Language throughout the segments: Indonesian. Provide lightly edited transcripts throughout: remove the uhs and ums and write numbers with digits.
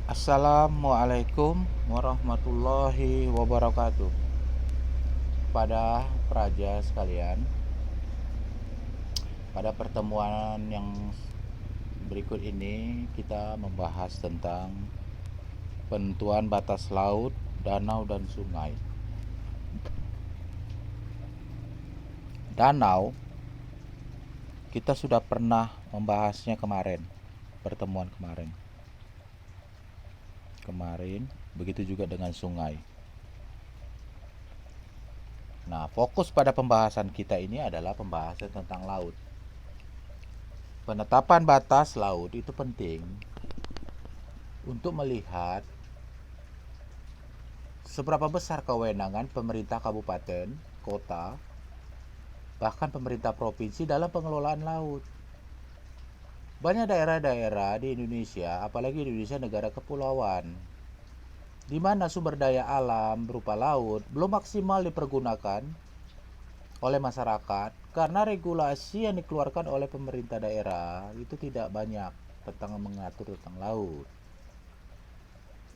Assalamualaikum warahmatullahi wabarakatuh. Pada praja sekalian, pada pertemuan yang berikut ini kita membahas tentang penentuan batas laut, danau, dan sungai. Danau, kita sudah pernah membahasnya kemarin, pertemuan kemarin. Begitu juga dengan sungai. Nah, fokus pada pembahasan kita ini adalah pembahasan tentang laut. Penetapan batas laut itu penting untuk melihat seberapa besar kewenangan pemerintah kabupaten, kota, bahkan pemerintah provinsi dalam pengelolaan laut. Banyak daerah-daerah di Indonesia, apalagi Indonesia negara kepulauan, di mana sumber daya alam berupa laut belum maksimal dipergunakan oleh masyarakat karena regulasi yang dikeluarkan oleh pemerintah daerah itu tidak banyak tentang mengatur tentang laut.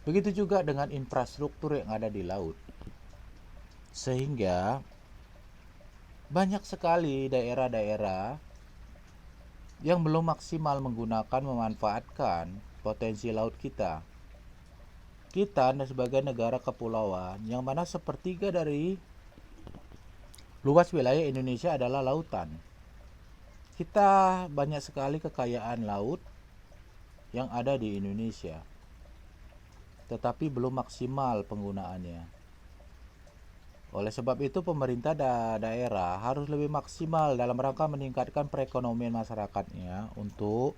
Begitu juga dengan infrastruktur yang ada di laut. Sehingga banyak sekali daerah-daerah yang belum maksimal menggunakan memanfaatkan potensi laut kita. Kita sebagai negara kepulauan yang mana sepertiga dari luas wilayah Indonesia adalah lautan. Kita banyak sekali kekayaan laut yang ada di Indonesia, tetapi belum maksimal penggunaannya. Oleh sebab itu pemerintah daerah harus lebih maksimal dalam rangka meningkatkan perekonomian masyarakatnya untuk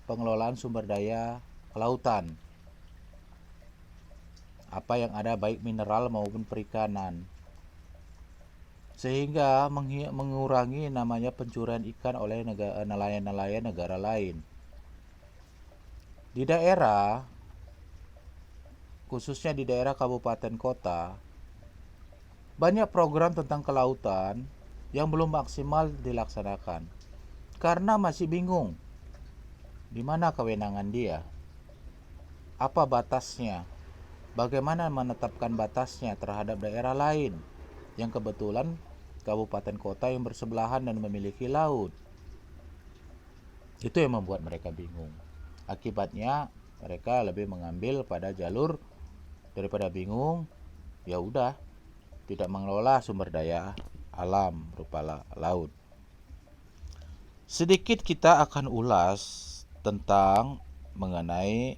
pengelolaan sumber daya kelautan. Apa yang ada baik mineral maupun perikanan. Sehingga mengurangi namanya pencurian ikan oleh nelayan-nelayan negara lain. Di daerah, khususnya di daerah kabupaten kota, banyak program tentang kelautan yang belum maksimal dilaksanakan karena masih bingung di mana kewenangan dia, apa batasnya, bagaimana menetapkan batasnya terhadap daerah lain yang kebetulan kabupaten kota yang bersebelahan dan memiliki laut. Itu yang membuat mereka bingung. Akibatnya mereka lebih mengambil pada jalur daripada bingung, ya udah tidak mengelola sumber daya alam berupa laut. Sedikit kita akan ulas tentang mengenai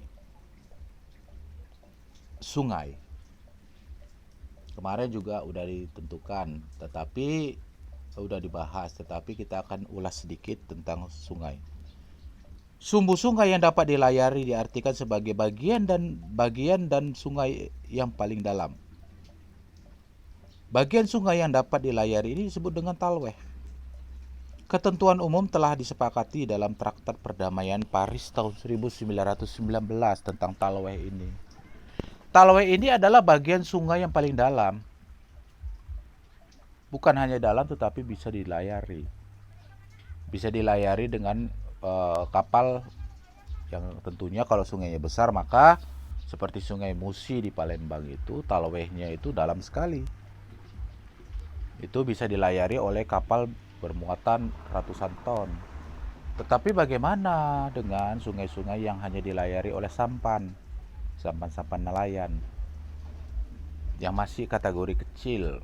sungai. Kemarin juga udah ditentukan, tetapi udah dibahas, tetapi kita akan ulas sedikit tentang sungai. Sumbu sungai yang dapat dilayari diartikan sebagai bagian dan sungai yang paling dalam. Bagian sungai yang dapat dilayari ini disebut dengan talweh. Ketentuan umum telah disepakati dalam Traktat Perdamaian Paris tahun 1919 tentang talweh ini. Talweh ini adalah bagian sungai yang paling dalam. Bukan hanya dalam tetapi bisa dilayari. Bisa dilayari dengan kapal yang tentunya kalau sungainya besar maka seperti Sungai Musi di Palembang itu talwehnya itu dalam sekali. Itu bisa dilayari oleh kapal bermuatan ratusan ton. Tetapi bagaimana dengan sungai-sungai yang hanya dilayari oleh sampan nelayan yang masih kategori kecil?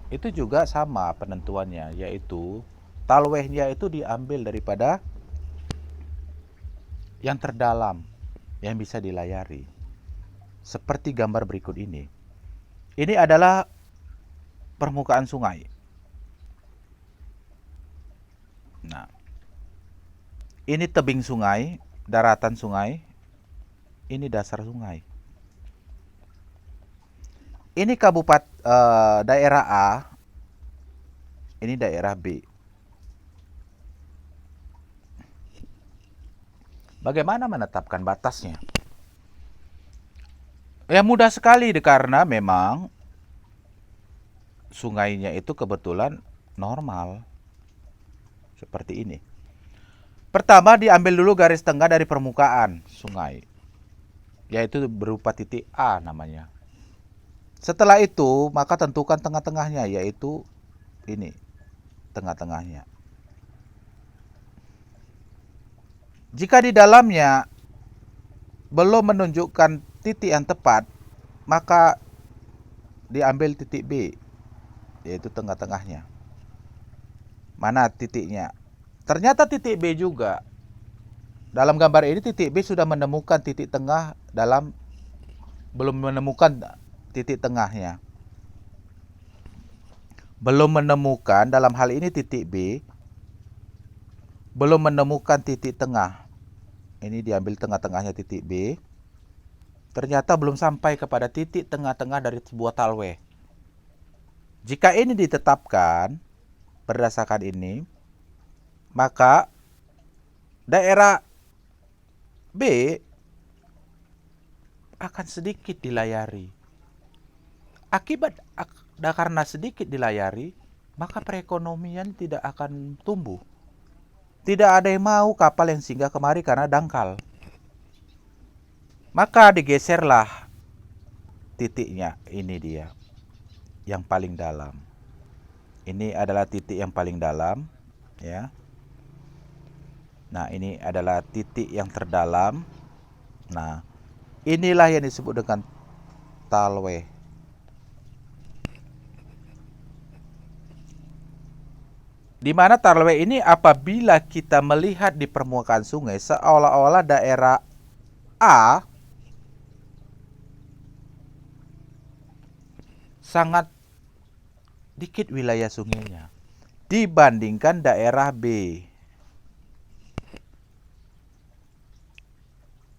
Itu juga sama penentuannya, yaitu talwehnya itu diambil daripada yang terdalam yang bisa dilayari. Seperti gambar berikut ini. Ini adalah permukaan sungai. Nah, ini tebing sungai, daratan sungai, ini dasar sungai. Ini daerah A, ini daerah B. Bagaimana menetapkan batasnya? Ya mudah sekali karena memang sungainya itu kebetulan normal. Seperti ini. Pertama diambil dulu garis tengah dari permukaan sungai. yaitu berupa titik A namanya. Setelah itu, maka tentukan tengah-tengahnya, yaitu ini, tengah-tengahnya. Jika di dalamnya belum menunjukkan titik yang tepat, maka diambil titik B, yaitu tengah-tengahnya. Mana titiknya? Ternyata titik B juga. Dalam gambar ini titik B sudah menemukan titik tengah belum menemukan titik tengahnya. Belum menemukan, dalam hal ini titik B belum menemukan titik tengah. Ini diambil tengah-tengahnya titik B. Ternyata belum sampai kepada titik tengah-tengah dari sebuah talweh. Jika ini ditetapkan berdasarkan ini, maka daerah B akan sedikit dilayari. Karena sedikit dilayari, maka perekonomian tidak akan tumbuh. Tidak ada yang mau kapal yang singgah kemari karena dangkal. Maka digeserlah titiknya, ini dia, yang paling dalam. Ini adalah titik yang paling dalam, ya. Nah, ini adalah titik yang terdalam. Nah, inilah yang disebut dengan talweh. Di mana talweh ini apabila kita melihat di permukaan sungai, seolah-olah daerah A sangat dikit wilayah sungainya dibandingkan daerah B.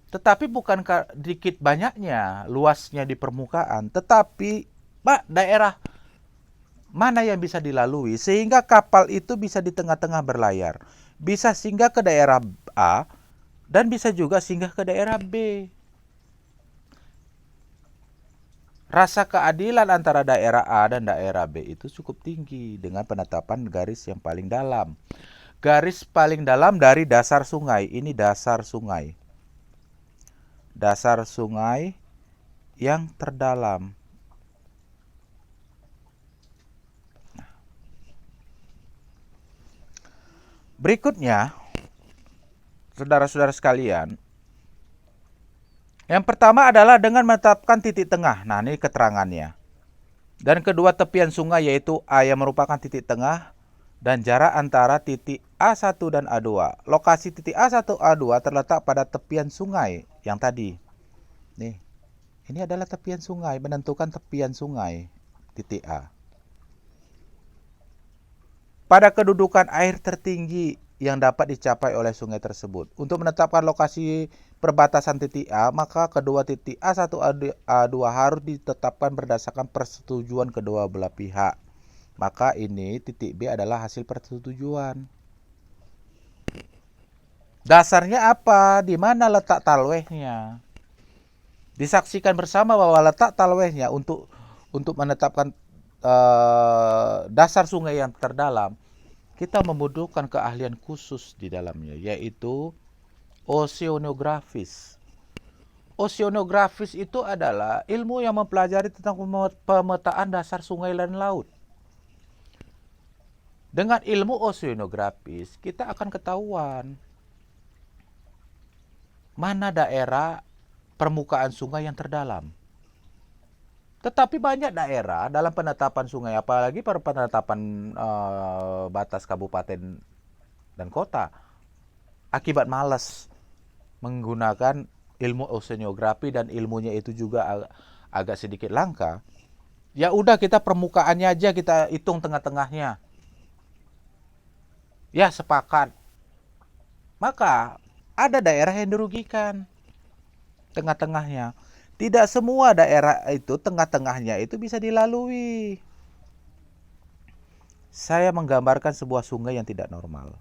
Tetapi bukan dikit banyaknya luasnya di permukaan, tetapi daerah mana yang bisa dilalui sehingga kapal itu bisa di tengah-tengah berlayar. Bisa singgah ke daerah A dan bisa juga singgah ke daerah B. Rasa keadilan antara daerah A dan daerah B itu cukup tinggi dengan penetapan garis yang paling dalam. Garis paling dalam dari dasar sungai. Ini dasar sungai. Dasar sungai yang terdalam. Berikutnya, saudara-saudara sekalian, yang pertama adalah dengan menetapkan titik tengah. Nah, ini keterangannya. Dan kedua tepian sungai yaitu A yang merupakan titik tengah dan jarak antara titik A1 dan A2. Lokasi titik A1 A2 terletak pada tepian sungai yang tadi. Nih. Ini adalah tepian sungai, menentukan tepian sungai titik A. Pada kedudukan air tertinggi yang dapat dicapai oleh sungai tersebut. Untuk menetapkan lokasi perbatasan titik A, maka kedua titik A1 A2 harus ditetapkan berdasarkan persetujuan kedua belah pihak. Maka ini titik B adalah hasil persetujuan. Dasarnya apa? Di mana letak talwehnya? Disaksikan bersama bahwa letak talwehnya untuk menetapkan dasar sungai yang terdalam, kita membutuhkan keahlian khusus di dalamnya, yaitu oceanografis. Oceanografis itu adalah ilmu yang mempelajari tentang pemetaan dasar sungai dan laut. Dengan ilmu oceanografis, kita akan ketahuan mana daerah permukaan sungai yang terdalam. Tetapi banyak daerah dalam penetapan sungai, apalagi pada penetapan batas kabupaten dan kota, akibat malas menggunakan ilmu oceanografi dan ilmunya itu juga agak sedikit langka, ya udah kita permukaannya aja kita hitung tengah-tengahnya. Ya sepakat. Maka ada daerah yang dirugikan tengah-tengahnya. Tidak semua daerah itu tengah-tengahnya itu bisa dilalui. Saya menggambarkan sebuah sungai yang tidak normal.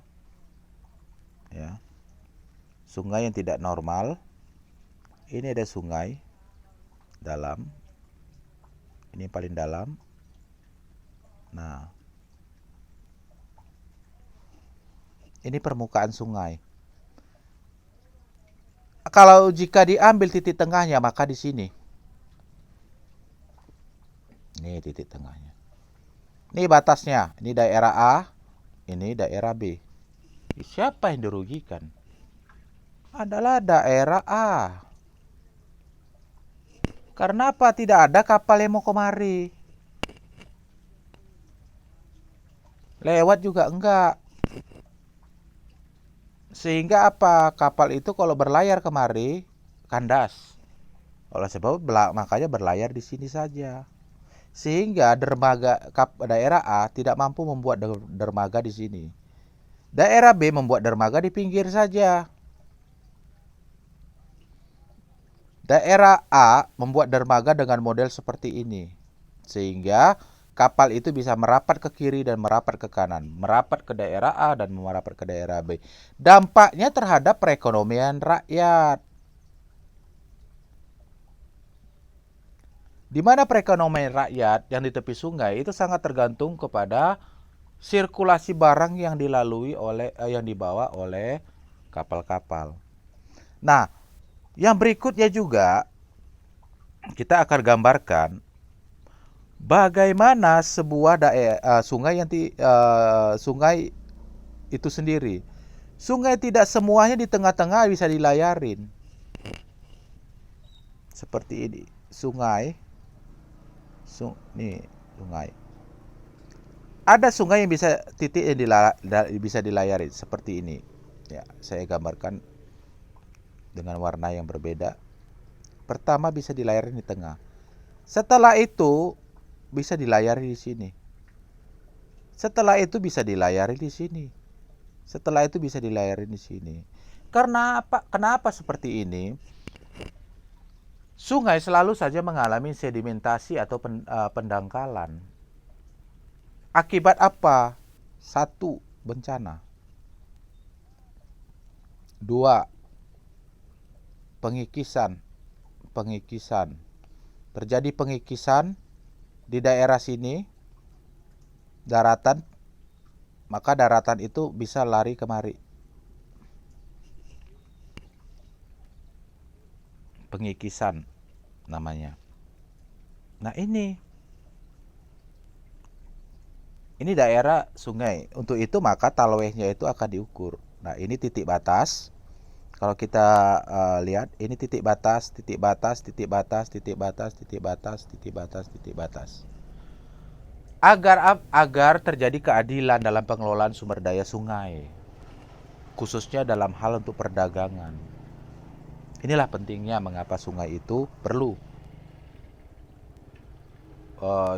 Ya. Sungai yang tidak normal. Ini ada sungai dalam. Ini paling dalam. Nah. Ini permukaan sungai. Kalau jika diambil titik tengahnya, maka di sini. Ini titik tengahnya. Ini batasnya. Ini daerah A, ini daerah B. Siapa yang dirugikan? Adalah daerah A. Karena apa? Tidak ada kapal yang mau kemari. Lewat juga enggak. Sehingga apa? Kapal itu kalau berlayar kemari kandas. Oleh sebab makanya berlayar di sini saja. Sehingga daerah A tidak mampu membuat dermaga di sini. Daerah B membuat dermaga di pinggir saja. Daerah A membuat dermaga dengan model seperti ini. Sehingga kapal itu bisa merapat ke kiri dan merapat ke kanan, merapat ke daerah A dan merapat ke daerah B. Dampaknya terhadap perekonomian rakyat. Di mana perekonomian rakyat yang di tepi sungai itu sangat tergantung kepada sirkulasi barang yang yang dibawa oleh kapal-kapal. Nah, yang berikutnya juga kita akan gambarkan bagaimana sebuah sungai itu sendiri. Sungai tidak semuanya di tengah-tengah bisa dilayarin. Seperti ini, sungai. Sungai. Ada sungai yang bisa dilayari seperti ini. Ya, saya gambarkan dengan warna yang berbeda. Pertama bisa dilayari di tengah. Setelah itu bisa dilayari di sini. Setelah itu bisa dilayari di sini. Setelah itu bisa dilayari di sini. Karena apa? Kenapa seperti ini? Sungai selalu saja mengalami sedimentasi atau pendangkalan. Akibat apa? 1. Bencana. 2. Pengikisan. Terjadi pengikisan di daerah sini, daratan, maka daratan itu bisa lari kemari. Pengikisan namanya. Nah, ini daerah sungai. Untuk itu maka talwehnya itu akan diukur. Nah, ini titik batas. Kalau kita lihat, ini titik batas, titik batas, titik batas, titik batas, titik batas, titik batas, titik batas. Agar terjadi keadilan dalam pengelolaan sumber daya sungai, khususnya dalam hal untuk perdagangan. Inilah pentingnya mengapa sungai itu perlu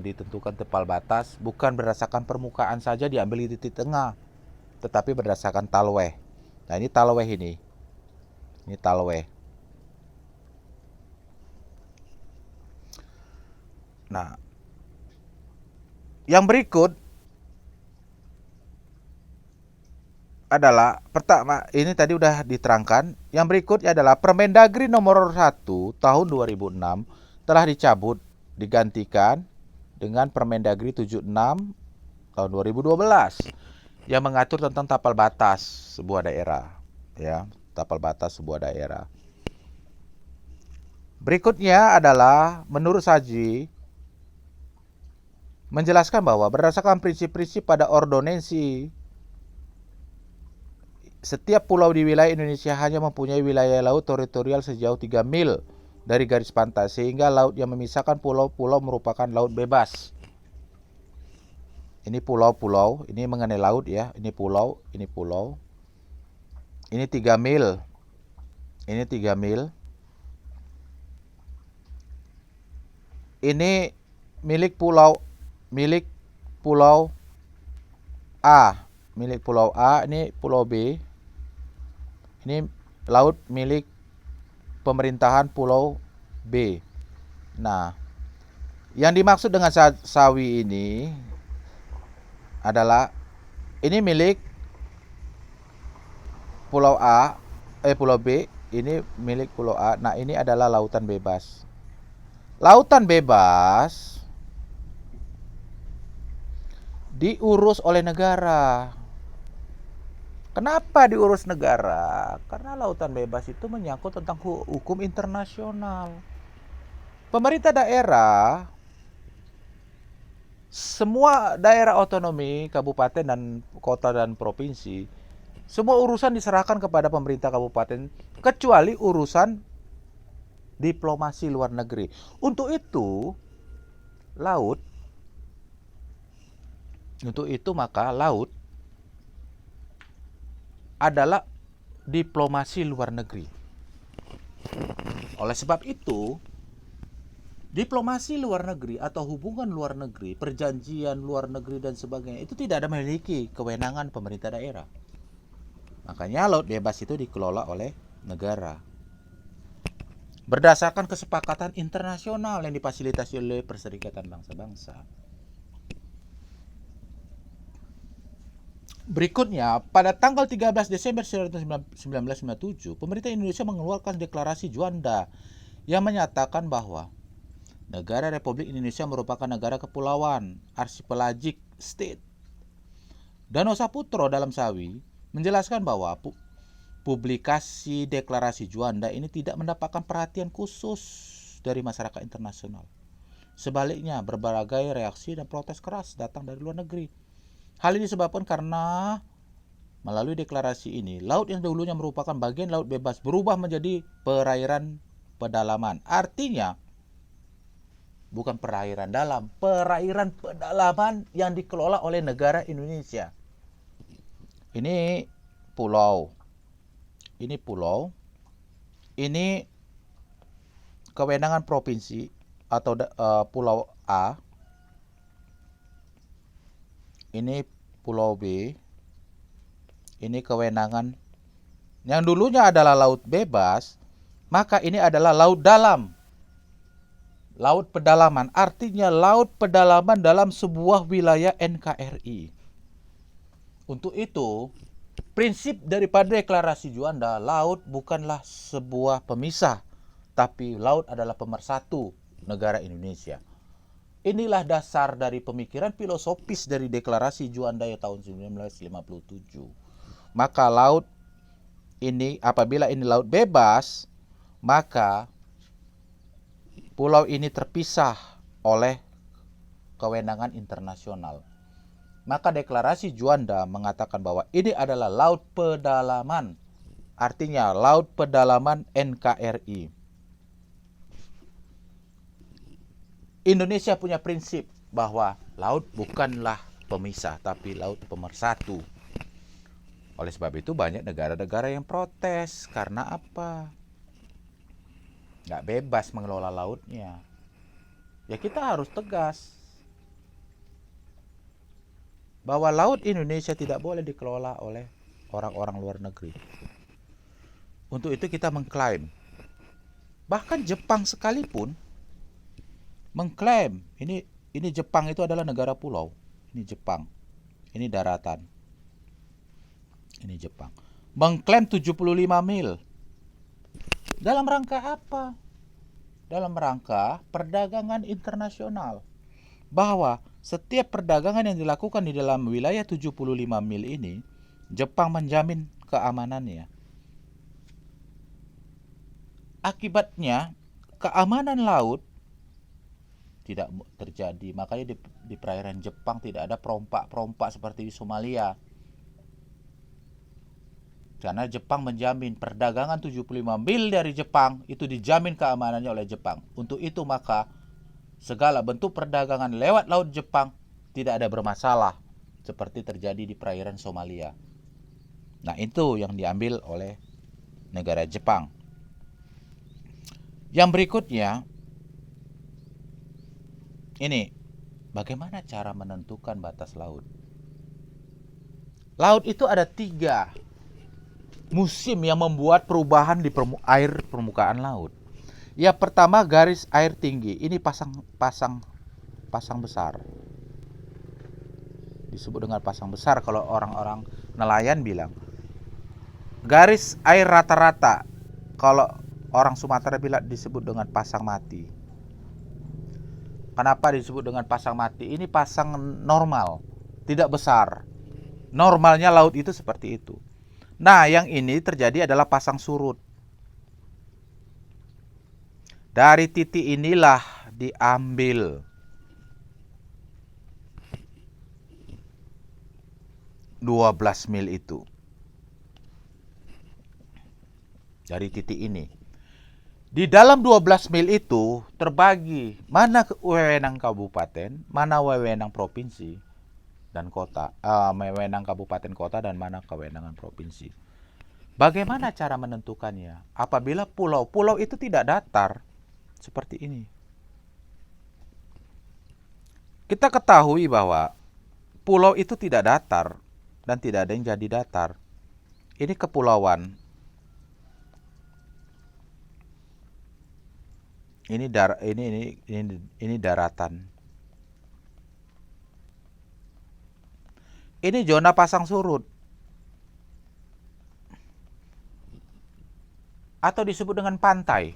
ditentukan tepal batas, bukan berdasarkan permukaan saja diambil di titik tengah, tetapi berdasarkan talweh. Nah, ini talweh ini. Ini talweh. Nah, yang berikut adalah pertama, ini tadi udah diterangkan. Yang berikutnya adalah Permendagri nomor 1 tahun 2006 telah dicabut, digantikan dengan Permendagri 76 tahun 2012 yang mengatur tentang tapal batas sebuah daerah, ya, tapal batas sebuah daerah. Berikutnya adalah menurut Saji menjelaskan bahwa berdasarkan prinsip-prinsip pada ordonansi, setiap pulau di wilayah Indonesia hanya mempunyai wilayah laut teritorial sejauh 3 mil dari garis pantai, sehingga laut yang memisahkan pulau-pulau merupakan laut bebas. Ini pulau-pulau, ini mengenai laut ya, ini pulau, ini pulau. Ini 3 mil. Ini 3 mil. Ini milik pulau A. Milik pulau A, ini pulau B. Ini laut milik pemerintahan pulau B. Nah, yang dimaksud dengan sawi ini adalah ini milik pulau A, pulau B, ini milik pulau A. Nah, ini adalah lautan bebas. Lautan bebas diurus oleh negara. Kenapa diurus negara? Karena lautan bebas itu menyangkut tentang hukum internasional. Pemerintah daerah, semua daerah otonomi, kabupaten dan kota dan provinsi, semua urusan diserahkan kepada pemerintah kabupaten kecuali urusan diplomasi luar negeri. Untuk itu, laut, maka laut adalah diplomasi luar negeri. Oleh sebab itu, diplomasi luar negeri atau hubungan luar negeri, perjanjian luar negeri dan sebagainya itu tidak ada memiliki kewenangan pemerintah daerah. Makanya laut bebas itu dikelola oleh negara. Berdasarkan kesepakatan internasional yang difasilitasi oleh Perserikatan Bangsa-Bangsa. Berikutnya, pada tanggal 13 Desember 1997, pemerintah Indonesia mengeluarkan deklarasi Juanda yang menyatakan bahwa negara Republik Indonesia merupakan negara kepulauan, archipelagic state. Danau Saputro dalam Sawi menjelaskan bahwa publikasi deklarasi Juanda ini tidak mendapatkan perhatian khusus dari masyarakat internasional. Sebaliknya, berbagai reaksi dan protes keras datang dari luar negeri. Hal ini disebabkan karena melalui deklarasi ini, laut yang dulunya merupakan bagian laut bebas berubah menjadi perairan pedalaman. Artinya, bukan perairan dalam, perairan pedalaman yang dikelola oleh negara Indonesia. Ini pulau, ini kewenangan provinsi atau pulau A, ini pulau B, ini kewenangan yang dulunya adalah laut bebas, maka ini adalah laut dalam. Laut pedalaman, artinya laut pedalaman dalam sebuah wilayah NKRI. Untuk itu, prinsip daripada deklarasi Juanda, laut bukanlah sebuah pemisah, tapi laut adalah pemersatu negara Indonesia. Inilah dasar dari pemikiran filosofis dari deklarasi Juanda tahun 1957. Maka laut ini, apabila ini laut bebas, maka pulau ini terpisah oleh kewenangan internasional. Maka deklarasi Juanda mengatakan bahwa ini adalah laut pedalaman. Artinya laut pedalaman NKRI. Indonesia punya prinsip bahwa laut bukanlah pemisah, tapi laut pemersatu. Oleh sebab itu banyak negara-negara yang protes. Karena apa? Nggak bebas mengelola lautnya. Ya kita harus tegas bahwa laut Indonesia tidak boleh dikelola oleh orang-orang luar negeri. Untuk itu kita mengklaim. Bahkan Jepang sekalipun mengklaim ini Jepang itu adalah negara pulau. Ini Jepang. Ini daratan. Ini Jepang. Mengklaim 75 mil. Dalam rangka apa? Dalam rangka perdagangan internasional. Bahwa setiap perdagangan yang dilakukan di dalam wilayah 75 mil ini, Jepang menjamin keamanannya. Akibatnya, keamanan laut tidak terjadi. Makanya di perairan Jepang tidak ada perompak-perompak seperti di Somalia. Karena Jepang menjamin perdagangan 75 mil dari Jepang itu dijamin keamanannya oleh Jepang. Untuk itu maka segala bentuk perdagangan lewat laut Jepang tidak ada bermasalah seperti terjadi di perairan Somalia. Nah, itu yang diambil oleh negara Jepang. Yang berikutnya, ini bagaimana cara menentukan batas laut? Laut itu ada 3 musim yang membuat perubahan di air permukaan laut. Yang pertama, garis air tinggi. Ini pasang besar. Disebut dengan pasang besar kalau orang-orang nelayan bilang. Garis air rata-rata. Kalau orang Sumatera bilang disebut dengan pasang mati. Kenapa disebut dengan pasang mati? Ini pasang normal, tidak besar. Normalnya laut itu seperti itu. Nah, yang ini terjadi adalah pasang surut. Dari titik inilah diambil 12 mil itu. Dari titik ini. Di dalam 12 mil itu terbagi mana wewenang kabupaten, mana wewenang provinsi dan kota, wewenang kabupaten kota dan mana kewenangan provinsi. Bagaimana cara menentukannya? Apabila pulau-pulau itu tidak datar seperti ini. Kita ketahui bahwa pulau itu tidak datar dan tidak ada yang jadi datar. Ini kepulauan. Ini daratan. Ini zona pasang surut atau disebut dengan pantai.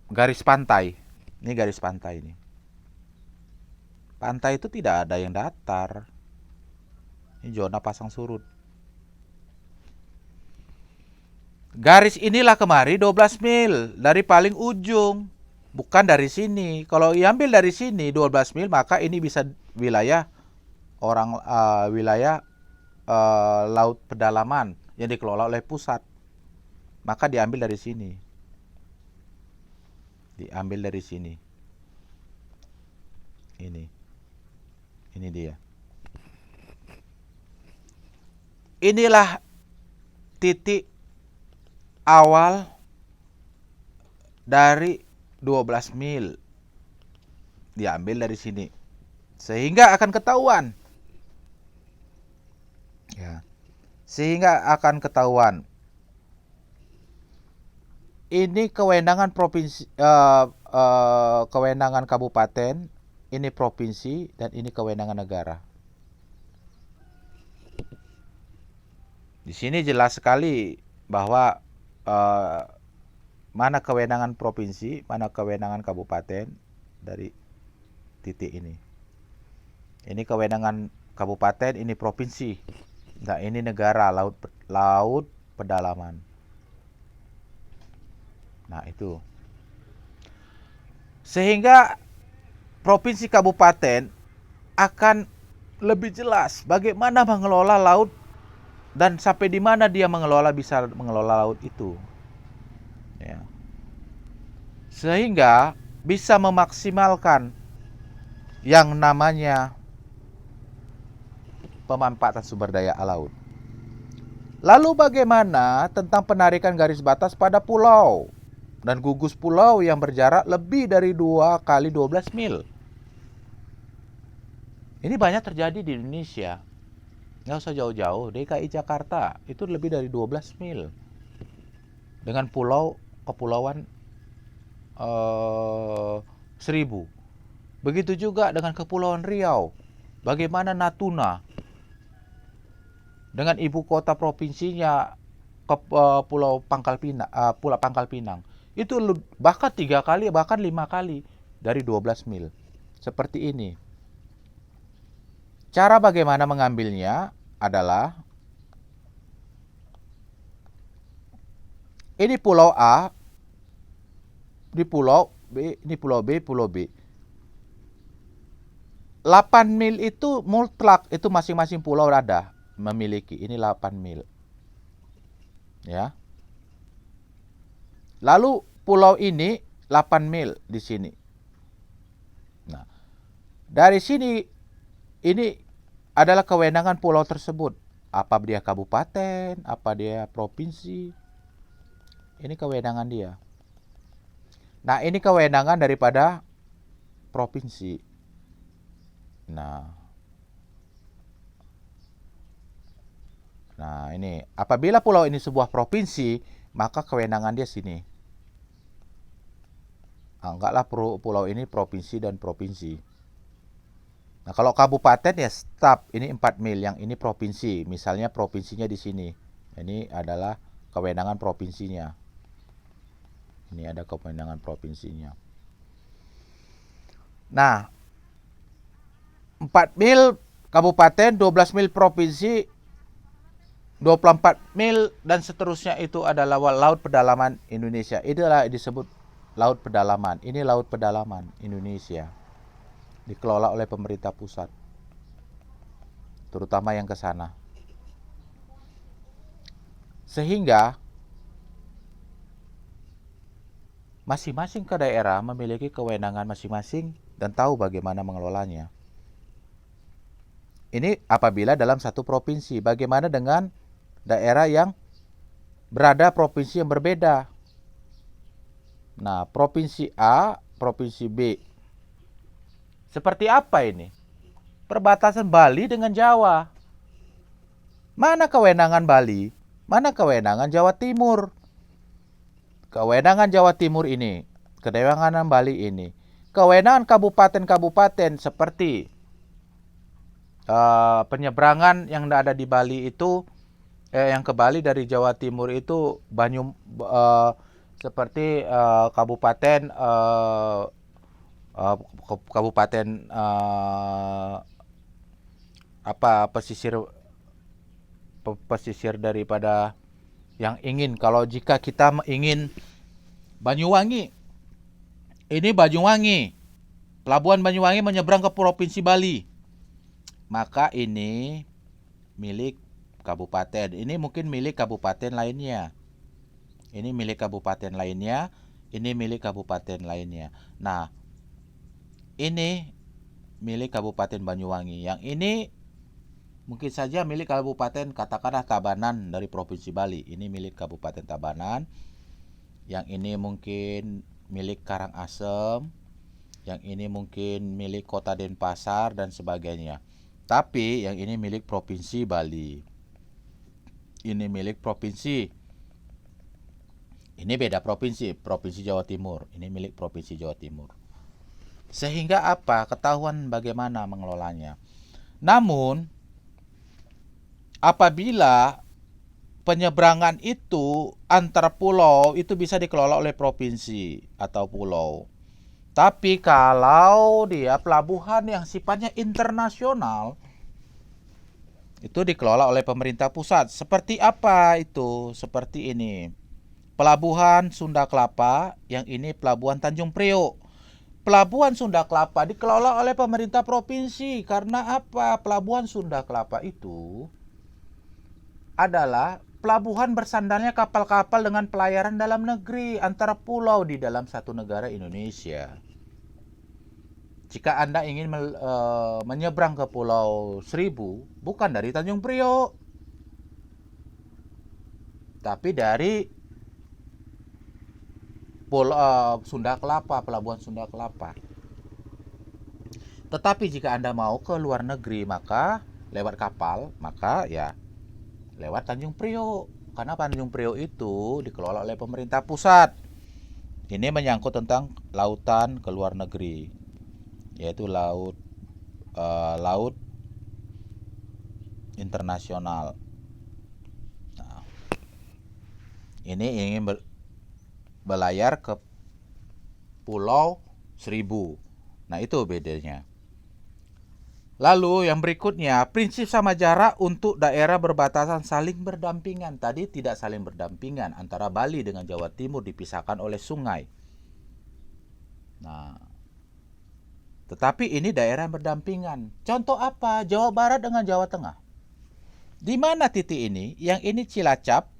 Garis pantai. Ini garis pantai ini. Pantai itu tidak ada yang datar. Ini zona pasang surut. Garis inilah kemari 12 mil dari paling ujung, bukan dari sini. Kalau diambil dari sini 12 mil, maka ini bisa wilayah wilayah laut pedalaman yang dikelola oleh pusat. Maka diambil dari sini. Diambil dari sini. Ini dia. Inilah titik awal dari 12 mil. Diambil dari sini. Sehingga akan ketahuan. Ya. Sehingga akan ketahuan. Ini kewenangan provinsi, kewenangan kabupaten, ini provinsi, dan ini kewenangan negara. Di sini jelas sekali bahwa mana kewenangan provinsi, mana kewenangan kabupaten dari titik ini. Ini kewenangan kabupaten, ini provinsi. Nah, ini negara, laut pedalaman. Nah, itu. Sehingga provinsi kabupaten akan lebih jelas bagaimana mengelola laut dan sampai di mana dia bisa mengelola laut itu. Ya. Sehingga bisa memaksimalkan yang namanya pemanfaatan sumber daya laut. Lalu bagaimana tentang penarikan garis batas pada pulau dan gugus pulau yang berjarak lebih dari 2 kali 12 mil? Ini banyak terjadi di Indonesia. Nggak usah jauh-jauh, DKI Jakarta itu lebih dari 12 mil. Dengan kepulauan 1000. Begitu juga dengan Kepulauan Riau. Bagaimana Natuna dengan ibu kota provinsinya Pulau Pangkal Pinang. Itu bahkan 3 kali, bahkan 5 kali dari 12 mil. Seperti ini. Cara bagaimana mengambilnya adalah ini pulau A, di pulau B, ini pulau B, pulau B. 8 mil itu mutlak, itu masing-masing pulau ada memiliki. Ini 8 mil. Ya. Lalu pulau ini 8 mil di sini. Nah, dari sini ini adalah kewenangan pulau tersebut. Apa dia kabupaten, apa dia provinsi. Ini kewenangan dia. Nah, ini kewenangan daripada provinsi. Nah, ini apabila pulau ini sebuah provinsi, maka kewenangan dia sini. Anggaplah pulau ini provinsi dan provinsi. Nah, kalau kabupaten ya stop, ini 4 mil, yang ini provinsi. Misalnya provinsinya di sini. Ini adalah kewenangan provinsinya. Ini ada kewenangan provinsinya. Nah, 4 mil kabupaten, 12 mil provinsi. 24 mil dan seterusnya itu adalah laut pedalaman Indonesia. Itulah disebut laut pedalaman. Ini laut pedalaman Indonesia. Dikelola oleh pemerintah pusat. Terutama yang ke sana. Sehingga masing-masing ke daerah memiliki kewenangan masing-masing dan tahu bagaimana mengelolanya. Ini apabila dalam satu provinsi. Bagaimana dengan daerah yang berada provinsi yang berbeda? Nah, provinsi A, provinsi B. Seperti apa ini? Perbatasan Bali dengan Jawa. Mana kewenangan Bali? Mana kewenangan Jawa Timur? Kewenangan Jawa Timur ini, kewenangan Bali ini, kewenangan kabupaten-kabupaten seperti penyeberangan yang ada di Bali itu, yang ke Bali dari Jawa Timur itu seperti kabupaten kabupaten pesisir daripada yang ingin, kalau jika kita ingin Banyuwangi, ini Banyuwangi, pelabuhan Banyuwangi menyeberang ke Provinsi Bali, maka ini milik kabupaten. Ini mungkin milik kabupaten lainnya. Ini milik kabupaten lainnya. Ini milik kabupaten lainnya. Nah, ini milik Kabupaten Banyuwangi. Yang ini mungkin saja milik kabupaten, katakanlah Tabanan dari Provinsi Bali. Ini milik Kabupaten Tabanan. Yang ini mungkin milik Karangasem. Yang ini mungkin milik Kota Denpasar dan sebagainya. Tapi yang ini milik Provinsi Bali. Ini milik provinsi. Ini beda provinsi, Provinsi Jawa Timur. Ini milik Provinsi Jawa Timur. Sehingga apa? Ketahuan bagaimana mengelolanya. Namun, apabila penyeberangan itu antar pulau itu bisa dikelola oleh provinsi atau pulau. Tapi kalau dia pelabuhan yang sifatnya internasional, itu dikelola oleh pemerintah pusat. Seperti apa itu? Seperti ini. Pelabuhan Sunda Kelapa, yang ini Pelabuhan Tanjung Priok. Pelabuhan Sunda Kelapa dikelola oleh pemerintah provinsi. Karena apa? Pelabuhan Sunda Kelapa itu adalah pelabuhan bersandarnya kapal-kapal dengan pelayaran dalam negeri antara pulau di dalam satu negara Indonesia. Jika Anda ingin menyeberang ke Pulau Seribu, bukan dari Tanjung Priok, tapi dari Sunda Kelapa, Pelabuhan Sunda Kelapa. Tetapi jika Anda mau ke luar negeri, maka lewat kapal, maka ya lewat Tanjung Priok. Karena Tanjung Priok itu dikelola oleh pemerintah pusat. Ini menyangkut tentang lautan ke luar negeri, yaitu laut internasional. Nah, ini ingin berlayar ke Pulau Seribu. Nah, itu bedanya. Lalu yang berikutnya, prinsip sama jarak untuk daerah berbatasan saling berdampingan. Tadi tidak saling berdampingan, antara Bali dengan Jawa Timur dipisahkan oleh sungai. Nah, tetapi ini daerah berdampingan. Contoh apa? Jawa Barat dengan Jawa Tengah. Di mana titik ini? Yang ini Cilacap,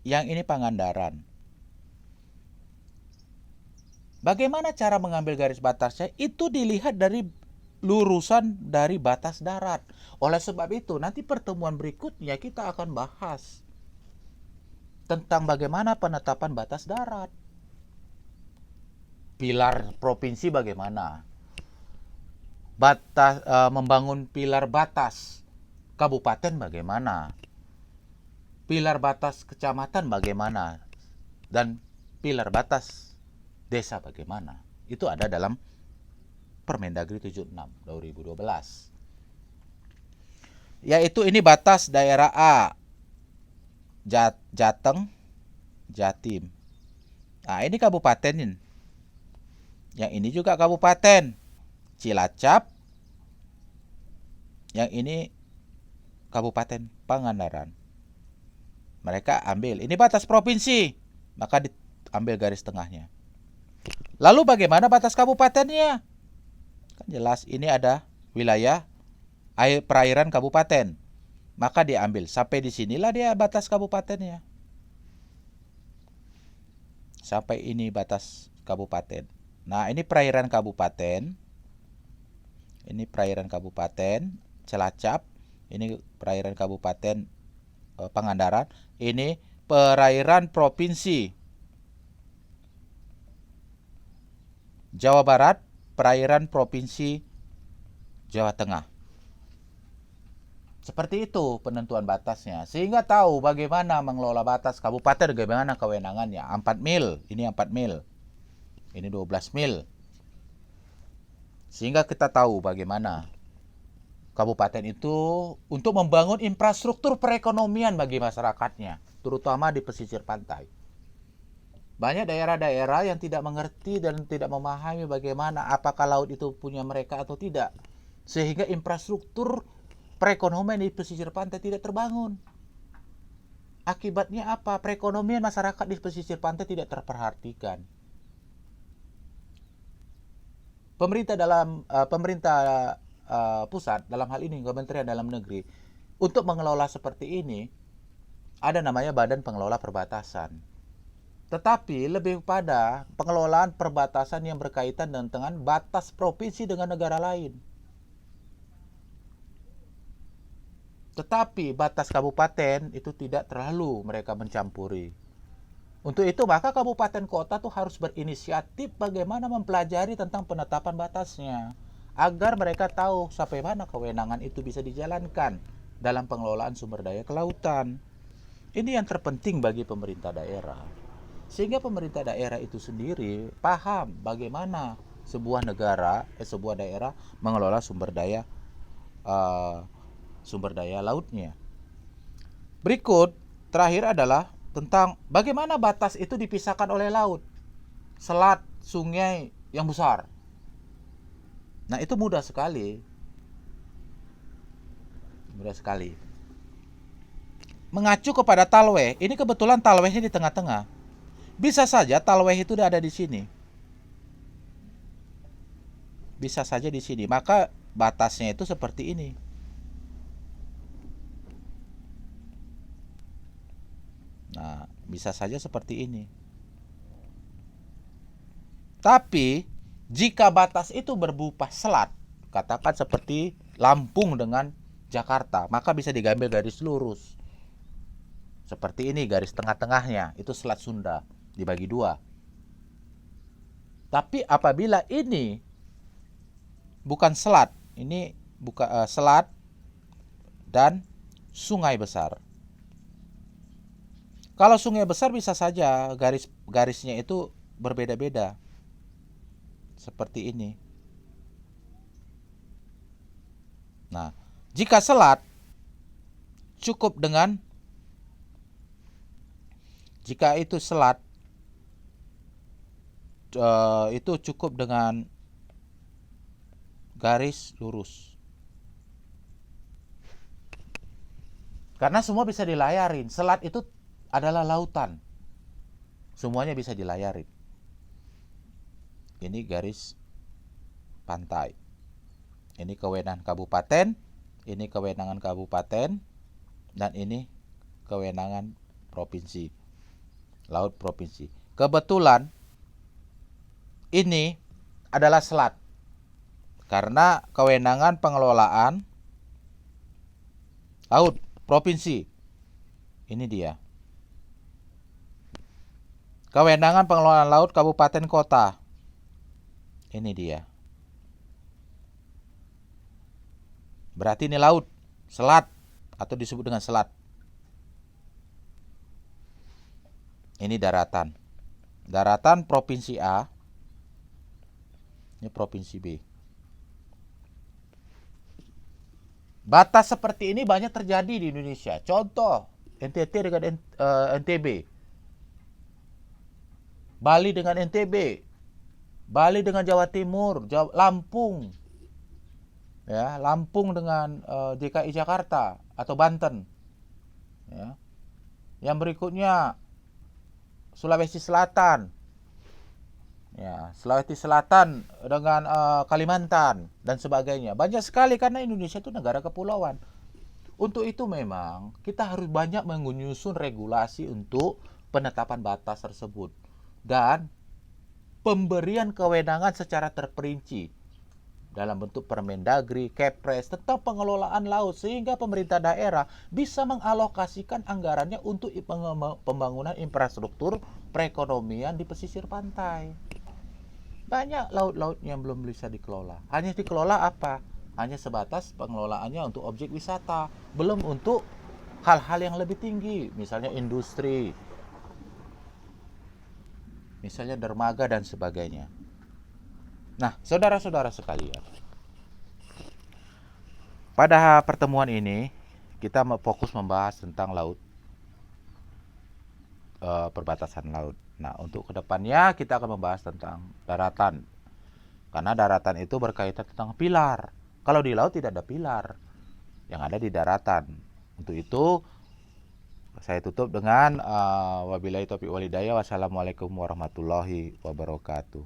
yang ini Pangandaran. Bagaimana cara mengambil garis batasnya? Itu dilihat dari lurusan dari batas darat. Oleh sebab itu, nanti pertemuan berikutnya kita akan bahas tentang bagaimana penetapan batas darat. Pilar provinsi bagaimana? Membangun pilar batas kabupaten bagaimana? Pilar batas kecamatan bagaimana? Dan pilar batas desa bagaimana? Itu ada dalam Permendagri 76 2012. Yaitu ini batas daerah A, Jateng, Jatim. Nah, ini kabupaten. Yang ini juga kabupaten, Cilacap. Yang ini Kabupaten Pangandaran. Mereka ambil, ini batas provinsi, maka diambil garis tengahnya. Lalu bagaimana batas kabupatennya? Kan jelas ini ada wilayah perairan kabupaten. Maka diambil, sampai di sinilah dia batas kabupatennya. Sampai ini batas kabupaten. Nah, ini perairan kabupaten. Ini perairan kabupaten Cilacap. Ini perairan kabupaten Pangandaran. Ini perairan provinsi Jawa Barat, perairan provinsi Jawa Tengah. Seperti itu penentuan batasnya. Sehingga tahu bagaimana mengelola batas kabupaten, bagaimana kewenangannya. 4 mil, ini 4 mil. Ini 12 mil. Sehingga kita tahu bagaimana kabupaten itu untuk membangun infrastruktur perekonomian bagi masyarakatnya, terutama di pesisir pantai. Banyak daerah-daerah yang tidak mengerti dan tidak memahami bagaimana apakah laut itu punya mereka atau tidak. Sehingga infrastruktur perekonomian di pesisir pantai tidak terbangun. Akibatnya apa? Perekonomian masyarakat di pesisir pantai tidak terperhatikan. Pemerintah pusat, dalam hal ini Kementerian Dalam Negeri, untuk mengelola seperti ini ada namanya Badan Pengelola Perbatasan. Tetapi lebih pada pengelolaan perbatasan yang berkaitan dengan batas provinsi dengan negara lain. Tetapi batas kabupaten itu tidak terlalu mereka mencampuri. Untuk itu maka kabupaten kota tuh harus berinisiatif bagaimana mempelajari tentang penetapan batasnya, agar mereka tahu sampai mana kewenangan itu bisa dijalankan dalam pengelolaan sumber daya kelautan. Ini yang terpenting bagi pemerintah daerah. Sehingga pemerintah daerah itu sendiri paham bagaimana sebuah daerah mengelola sumber daya lautnya. Berikut terakhir adalah tentang bagaimana batas itu dipisahkan oleh laut, selat, sungai yang besar. Nah, itu mudah sekali. Mudah sekali. Mengacu kepada talweh. Ini kebetulan talwehnya di tengah-tengah. Bisa saja talweh itu ada di sini. Bisa saja di sini. Maka batasnya itu seperti ini. Nah, bisa saja seperti ini. Tapi jika batas itu berupa selat, katakan seperti Lampung dengan Jakarta, maka bisa digambil garis lurus. Seperti ini garis tengah-tengahnya, itu Selat Sunda, dibagi 2. Tapi apabila ini bukan selat, ini bukan selat dan sungai besar. Kalau sungai besar bisa saja garisnya itu berbeda-beda. Seperti ini. Nah, jika selat cukup dengan itu cukup dengan garis lurus. Karena semua bisa dilayarin. Selat itu adalah lautan. Semuanya bisa dilayarin. Ini garis pantai. Ini kewenangan kabupaten, ini kewenangan kabupaten, dan ini kewenangan provinsi. Laut provinsi. Kebetulan ini adalah selat. Karena kewenangan pengelolaan laut provinsi. Ini dia. Kewenangan pengelolaan laut kabupaten kota. Ini dia. Berarti ini laut, selat, atau disebut dengan selat. Ini daratan. Daratan provinsi A. Ini provinsi B. Batas seperti ini banyak terjadi di Indonesia. Contoh, NTT dengan NTB. Bali dengan NTB, Bali dengan Jawa Timur, Lampung, ya, Lampung dengan DKI Jakarta, atau Banten. Ya. Yang berikutnya Sulawesi Selatan. Ya, Sulawesi Selatan dengan Kalimantan dan sebagainya. Banyak sekali karena Indonesia itu negara kepulauan. Untuk itu memang kita harus banyak menyusun regulasi untuk penetapan batas tersebut dan pemberian kewenangan secara terperinci dalam bentuk Permendagri, Kepres tentang pengelolaan laut sehingga pemerintah daerah bisa mengalokasikan anggarannya untuk pembangunan infrastruktur perekonomian di pesisir pantai. Banyak laut-laut yang belum bisa dikelola. Hanya dikelola apa? Hanya sebatas pengelolaannya untuk objek wisata, belum untuk hal-hal yang lebih tinggi, misalnya industri, misalnya dermaga dan sebagainya. Nah, saudara-saudara sekalian, pada pertemuan ini kita fokus membahas tentang laut, perbatasan laut. Nah, untuk kedepannya kita akan membahas tentang daratan, karena daratan itu berkaitan tentang pilar. Kalau di laut tidak ada pilar, yang ada di daratan. Untuk itu saya tutup dengan wabillahi taufiq walhidayah. Wassalamualaikum warahmatullahi wabarakatuh.